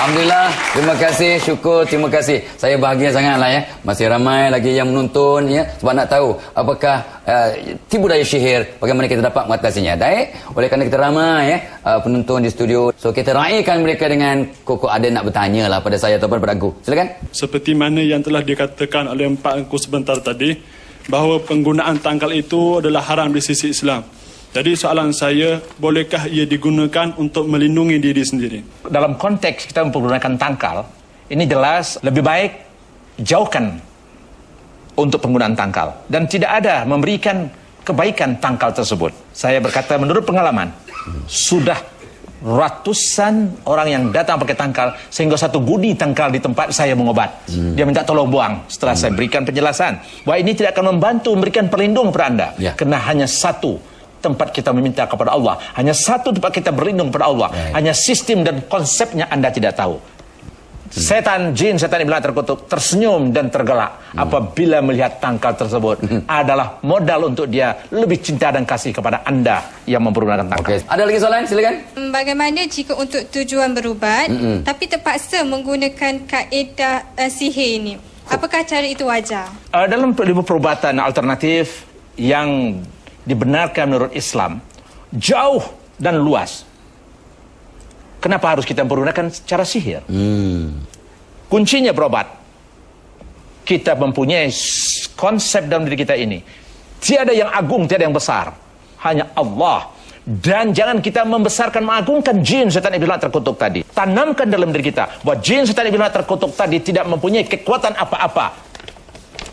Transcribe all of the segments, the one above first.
Alhamdulillah, terima kasih, syukur, terima kasih. Saya bahagia sangatlah ya. Masih ramai lagi yang menonton ya, sebab nak tahu apakah tipu daya sihir, bagaimana kita dapat mengatasinya. Baik, oleh kerana kita ramai ya penonton di studio, so kita raikan mereka dengan Koko ada nak bertanya lah pada saya ataupun pada aku. Silakan. Seperti mana yang telah dikatakan oleh Pak Engku sebentar tadi, bahawa penggunaan tangkal itu adalah haram di sisi Islam. Jadi soalan saya, bolehkah ia digunakan untuk melindungi diri sendiri? Dalam konteks kita menggunakan tangkal, ini jelas lebih baik jauhkan untuk penggunaan tangkal. Dan tidak ada memberikan kebaikan tangkal tersebut. Saya berkata menurut pengalaman, sudah ratusan orang yang datang pakai tangkal, sehingga satu guni tangkal di tempat saya mengobat. Dia minta tolong buang. Setelah saya berikan penjelasan, bahwa ini tidak akan membantu memberikan perlindungan kepada Anda. Kerana hanya satu tempat kita meminta kepada Allah, hanya satu tempat kita berlindung kepada Allah, hanya sistem dan konsepnya Anda tidak tahu. Setan, jin, setan iblis terkutuk tersenyum dan tergelak apabila melihat tangkal tersebut adalah modal untuk dia lebih cinta dan kasih kepada Anda yang mempergunakan tangkal. Ada lagi soalan? Silakan. Bagaimana jika untuk tujuan berubat tapi terpaksa menggunakan kaedah sihir ini? Apakah cara itu wajar? Dalam perubatan alternatif yang dibenarkan menurut Islam, jauh dan luas. Kenapa harus kita menggunakan cara sihir? Kuncinya berobat. Kita mempunyai konsep dalam diri kita ini. Tiada yang agung, tiada yang besar. Hanya Allah. Dan jangan kita membesarkan, mengagungkan jin, setan, iblis terkutuk tadi. Tanamkan dalam diri kita bahwa jin, setan, iblis terkutuk tadi tidak mempunyai kekuatan apa-apa.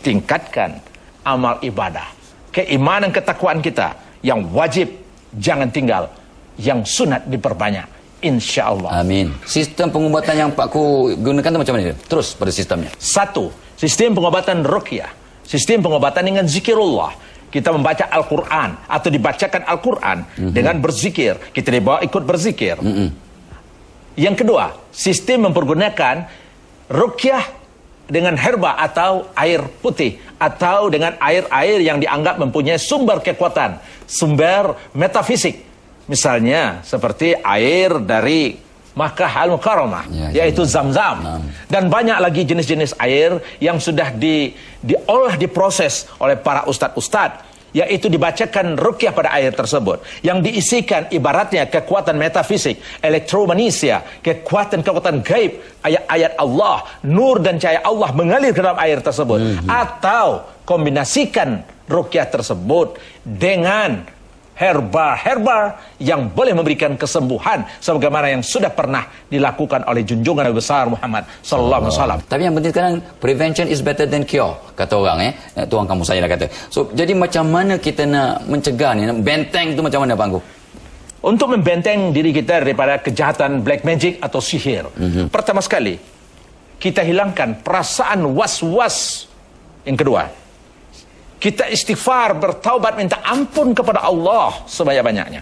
Tingkatkan amal ibadah, keimanan, ketakwaan kita yang wajib jangan tinggal, yang sunat diperbanyak, insya-Allah. Amin. Sistem pengobatan yang Pak Ku gunakan tu macam mana? Terus pada sistemnya. Satu, sistem pengobatan ruqyah, sistem pengobatan dengan zikirullah. Kita membaca Al-Quran atau dibacakan Al-Quran dengan berzikir. Kita dibawa ikut berzikir. Yang kedua, sistem mempergunakan ruqyah dengan herba atau air putih, atau dengan air-air yang dianggap mempunyai sumber kekuatan, sumber metafisik. Misalnya seperti air dari Makkah Al-Mukarramah, yaitu Zam-Zam. Dan banyak lagi jenis-jenis air yang sudah diolah, diproses oleh para ustadz-ustadz, yaitu dibacakan ruqyah pada air tersebut, yang diisikan ibaratnya kekuatan metafisik, elektromagnesia, kekuatan gaib, ayat-ayat Allah, nur dan cahaya Allah mengalir ke dalam air tersebut. Atau kombinasikan ruqyah tersebut dengan herba yang boleh memberikan kesembuhan sebagaimana yang sudah pernah dilakukan oleh junjungan Nabi besar Muhammad sallallahu alaihi wasallam. Tapi yang penting sekarang, prevention is better than cure, kata orang tuan kamu saya dah kata. So jadi macam mana kita nak mencegah ni, nak benteng tu macam mana Pak Angku? Untuk membenteng diri kita daripada kejahatan black magic atau sihir, pertama sekali kita hilangkan perasaan was-was. Yang kedua, kita istighfar, bertaubat, minta ampun kepada Allah sebanyak-banyaknya.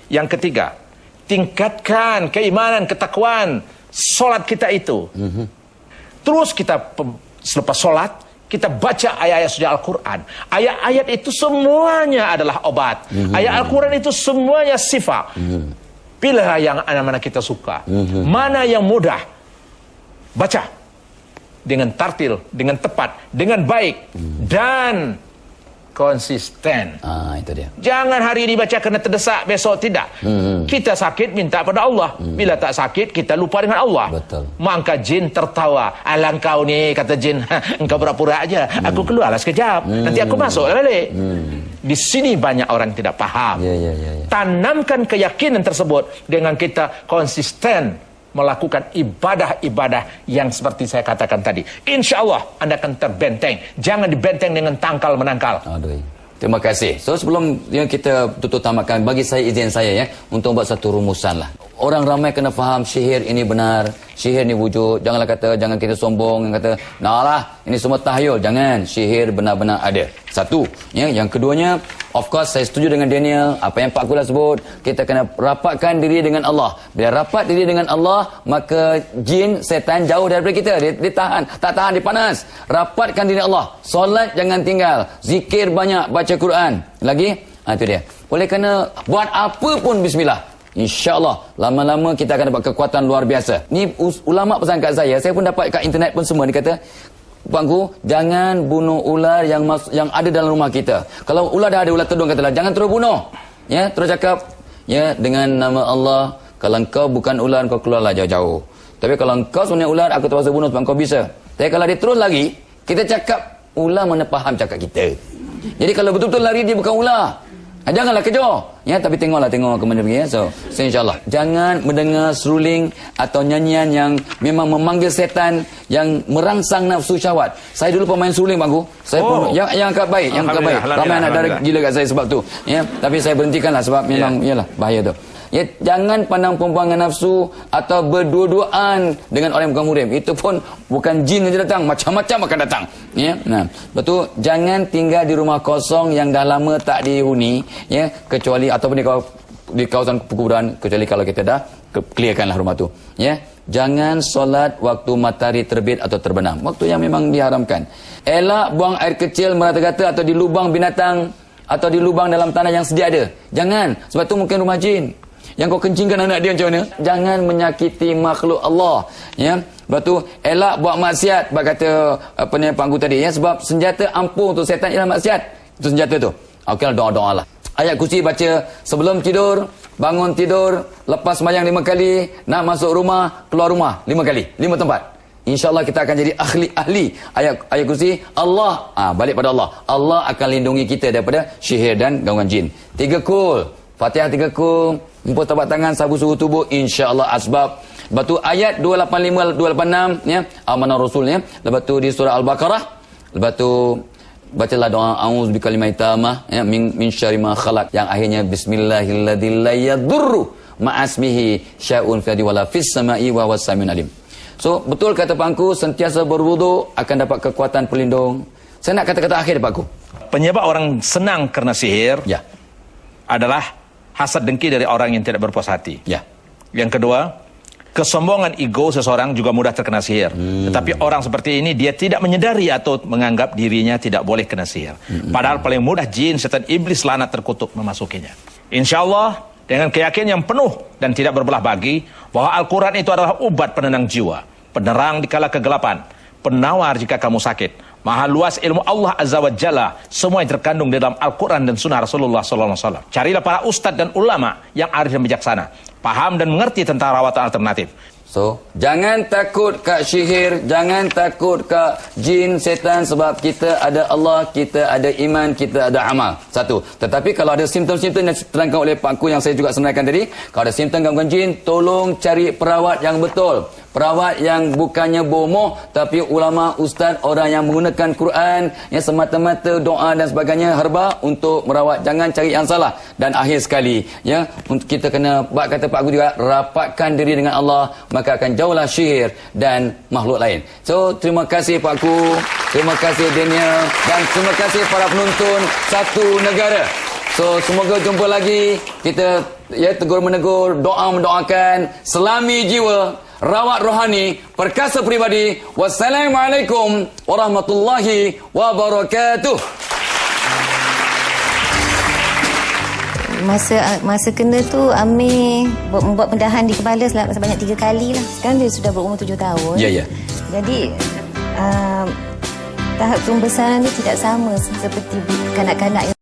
Yang ketiga, tingkatkan keimanan, ketakwaan, solat kita itu. Terus kita selepas solat, kita baca ayat-ayat suci Al-Quran. Ayat-ayat itu semuanya adalah obat. Ayat Al-Quran itu semuanya sifat. Pilihlah yang mana kita suka. Mana yang mudah. Baca. Dengan tartil, dengan tepat, dengan baik. Dan konsisten. Itu dia. Jangan hari ini baca kena terdesak, besok tidak. Kita sakit minta pada Allah. Bila tak sakit kita lupa dengan Allah. Betul. Maka jin tertawa. Alah kau ni, kata jin, engkau pura-pura aja. Aku keluarlah sekejap. Nanti aku masuk balik. Di sini banyak orang tidak paham. Tanamkan keyakinan tersebut dengan kita konsisten melakukan ibadah-ibadah yang seperti saya katakan tadi. Insya Allah Anda akan terbenteng. Jangan dibenteng dengan tangkal menangkal. Aduh. Terima kasih. So sebelum yang kita tutup tamakan, bagi saya izin saya untuk buat satu rumusan lah. Orang ramai kena faham sihir ini benar, sihir ini wujud. Janganlah kata, jangan kita sombong yang kata, nah lah, ini semua tahyul. Jangan, sihir benar-benar ada. Satu. Yang keduanya, of course saya setuju dengan Daniel, apa yang Pak Kula sebut, kita kena rapatkan diri dengan Allah. Bila rapat diri dengan Allah, maka jin, setan jauh daripada kita. Dia tahan, tak tahan, dia panas. Rapatkan diri Allah. Solat jangan tinggal. Zikir banyak, baca Quran. Lagi, itu dia. Oleh kerana buat apa pun bismillah. InsyaAllah lama-lama kita akan dapat kekuatan luar biasa. Ni ulama pesan kat saya pun dapat kat internet pun semua. Dia kata, Bangku, jangan bunuh ular yang ada dalam rumah kita. Kalau ular dah ada ular tedung, katalah jangan terus bunuh. Ya, terus cakap, ya, dengan nama Allah, kalau engkau bukan ular, kau keluarlah jauh-jauh. Tapi kalau engkau sebenarnya ular, aku terpaksa bunuh sebab engkau bisa. Tapi kalau dia terus lagi, kita cakap, ular mana faham cakap kita. Jadi kalau betul-betul lari, dia bukan ular. Janganlah kejar. Ya, tapi tengok ke mana pergi, ya. So insyaAllah, jangan mendengar seruling atau nyanyian yang memang memanggil setan, yang merangsang nafsu syahwat. Saya dulu pemain seruling, Bangku. Saya pun, yang angkat baik, ramai anak dara gila kat saya sebab tu. Ya, tapi saya berhentikanlah sebab memang yalah bahaya tu. Ya, jangan pandang perempuan dengan nafsu atau berdua-duaan dengan orang yang bukan muhrim. Itu pun bukan jin saja datang, macam-macam akan datang. Ya, nah, betul. Jangan tinggal di rumah kosong yang dah lama tak dihuni, ya, kecuali ataupun di kawasan perkuburan, kecuali kalau kita dah clearkanlah rumah tu. Ya, jangan solat waktu matahari terbit atau terbenam, waktu yang memang diharamkan. Elak buang air kecil merata-rata atau di lubang binatang atau di lubang dalam tanah yang sedia ada. Jangan, sebab tu mungkin rumah jin. Yang kau kencingkan anak dia macam mana? Jangan menyakiti makhluk Allah. Ya, lepas tu elak buat maksiat. Sebab kata Panggu tadi, ya, sebab senjata ampuh untuk setan ialah maksiat. Itu senjata tu. Okeylah, doa-doa lah. Ayat kursi baca sebelum tidur, bangun tidur, lepas sembahyang 5 kali, nak masuk rumah, keluar rumah 5 kali, 5 tempat. InsyaAllah kita akan jadi ahli ayat kursi. Allah, balik pada Allah. Allah akan lindungi kita daripada sihir dan gangguan jin. 3 kul. Fatihah 3 kul. Empuk tapak tangan, sabu suhu tubuh, insya-Allah asbab. Lepas tu ayat 285 286, ya, amanah rasul, ya. Lepas tu di surah Al-Baqarah. Lepas tu bacalah doa a'udzu bikalimati tammah, ya, min syarri ma khalaq, yang akhirnya bismillahilladzi la yadurru ma'asmihi sya'un fil ardi wala fis sama'i wa huwas samiun alim. So betul kata Pangku, sentiasa berwudu akan dapat kekuatan pelindung. Saya nak kata-kata akhir Pangku. Penyebab orang senang kerana sihir, ya, adalah hasad dengki dari orang yang tidak berpuas hati. Ya. Yang kedua, kesombongan ego seseorang juga mudah terkena sihir. Tetapi orang seperti ini, dia tidak menyedari atau menganggap dirinya tidak boleh kena sihir. Padahal paling mudah jin, setan, iblis, laknat terkutuk memasukinya. InsyaAllah, dengan keyakinan yang penuh dan tidak berbelah bagi, bahwa Al-Quran itu adalah obat penenang jiwa, penerang di kala kegelapan, penawar jika kamu sakit. Maha luas ilmu Allah Azza wa Jalla, semua yang terkandung di dalam Al-Quran dan Sunnah Rasulullah SAW. Carilah para ustadz dan ulama yang arif dan bijaksana, paham dan mengerti tentang rawatan alternatif. So, jangan takut kat sihir, jangan takut kat jin, setan, sebab kita ada Allah, kita ada iman, kita ada amal. Satu. Tetapi kalau ada simptom-simptom yang diterangkan oleh Pangku yang saya juga senaraikan tadi, kalau ada simptom gangguan jin, tolong cari perawat yang betul. Perawat yang bukannya bomoh, tapi ulama, ustaz, orang yang menggunakan Quran, yang semata-mata doa dan sebagainya, herba untuk merawat. Jangan cari yang salah. Dan akhir sekali, ya, untuk kita kena, kata Pak Gu juga, rapatkan diri dengan Allah, maka akan jauhlah sihir dan makhluk lain. So, terima kasih Pak Gu, terima kasih Daniel, dan terima kasih para penonton Satu Negara. So, semoga jumpa lagi. Kita, ya, tegur-menegur, doa-mendoakan, selami jiwa, rawat rohani, perkasa peribadi. Wassalamualaikum warahmatullahi wabarakatuh. Masa kena tu Amir membuat pendahan di kepala sebanyak 3 kali lah. Sekarang dia sudah berumur 7 tahun. Ya, ya. Jadi tahap pembesaran dia tidak sama seperti kanak-kanak yang